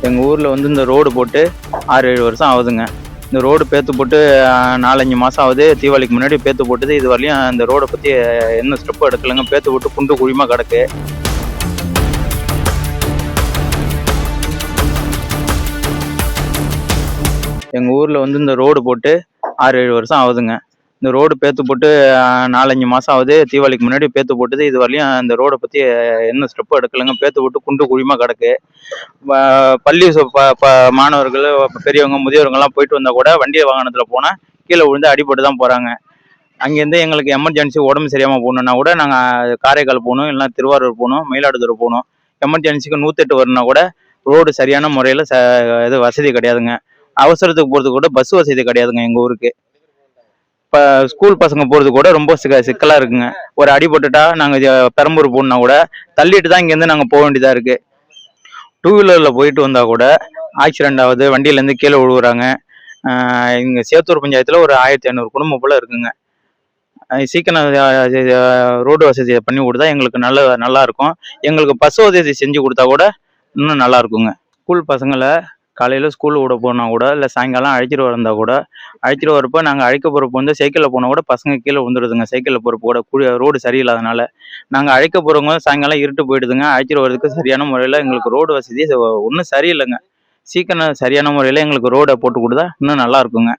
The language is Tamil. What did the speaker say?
எங்கள் ஊரில் வந்து இந்த ரோடு போட்டு 6-7 வருஷம் ஆகுதுங்க. இந்த ரோடு பேத்து போட்டு 4-5 மாதம் ஆகுது. தீபாவளிக்கு முன்னாடி பேத்து போட்டது. இது வரையும் அந்த ரோடை பற்றி என்ன ஸ்டெப்பும் எடுக்கலைங்க. பேத்து போட்டு குண்டு குழிமா கிடக்கு. எங்கள் ஊரில் வந்து இந்த ரோடு போட்டு 6-7 வருஷம் ஆகுதுங்க. இந்த ரோடு பேத்து போட்டு 4-5 மாதம் ஆகுது. தீபாவளிக்கு முன்னாடி பேத்து போட்டது. இது வரையும் அந்த ரோடை பற்றி என்ன ஸ்டெப்பும் எடுக்கலைங்க. பேத்து போட்டு குண்டு குழிமா கிடக்கு. பள்ளி மாணவர்கள், பெரியவங்க, முதியவர்கள்லாம் போயிட்டு வந்தால் கூட வண்டி வாகனத்தில் போனால் கீழே விழுந்து அடிபட்டு தான் போகிறாங்க. அங்கேருந்து எங்களுக்கு எமர்ஜென்சி உடம்பு சரியாமல் போகணுன்னா கூட நாங்கள் காரைக்கால் போகணும், இல்லைனா திருவாரூர் போகணும், மயிலாடுதுறை போகணும். எமர்ஜென்சிக்கு 108 வரணுன்னா கூட ரோடு சரியான முறையில் இது வசதி கிடையாதுங்க. அவசரத்துக்கு போகிறதுக்கு கூட பஸ் வசதி கிடையாதுங்க எங்கள் ஊருக்கு. இப்போ ஸ்கூல் பசங்க போகிறது கூட ரொம்ப சிக்கலாக இருக்குங்க. ஒரு அடிபட்டுட்டா நாங்கள் பெரம்பூர் போகணுன்னா கூட தள்ளிட்டு தான் இங்கேருந்து நாங்கள் போக வேண்டியதாக இருக்குது. 2 வீலரில் போயிட்டு வந்தால் கூட ஆக்சிடென்ட் ஆகுது, வண்டியிலேருந்து கீழே விழுவுறாங்க. இங்கே சேத்தூர் பஞ்சாயத்தில் ஒரு 1500 குடும்பம் போல் இருக்குங்க. சீக்கிரம் ரோடு வசதியை பண்ணி கொடுத்தா எங்களுக்கு நல்லா இருக்கும். எங்களுக்கு பஸ் வசதி செஞ்சு கொடுத்தா கூட இன்னும் நல்லா இருக்குங்க. ஸ்கூல் பசங்களை காலையில் ஸ்கூல் விட போனால் கூட, இல்லை சாயங்காலம் அழைச்சிட்டு வந்தால் கூட, அழைச்சிட்டு வரப்போ நாங்கள் அழைக்க போகிறப்போ வந்து சைக்கிளில் போனால் கூட பசங்க கீழே விழுந்துடுதுங்க. சைக்கிளில் போகிறப்போ கூட ரோடு சரியில்லாதனால நாங்கள் அழைக்க போகிறவங்க சாயங்காலம் இருட்டு போயிடுதுங்க. அழைச்சிட்டு வர்றதுக்கு சரியான முறையில் எங்களுக்கு ரோடு வசதி ஒன்றும் சரியில்லைங்க. சீக்கிரம் சரியான முறையில் எங்களுக்கு ரோடை போட்டு கொடுத்தா இன்னும் நல்லா இருக்குங்க.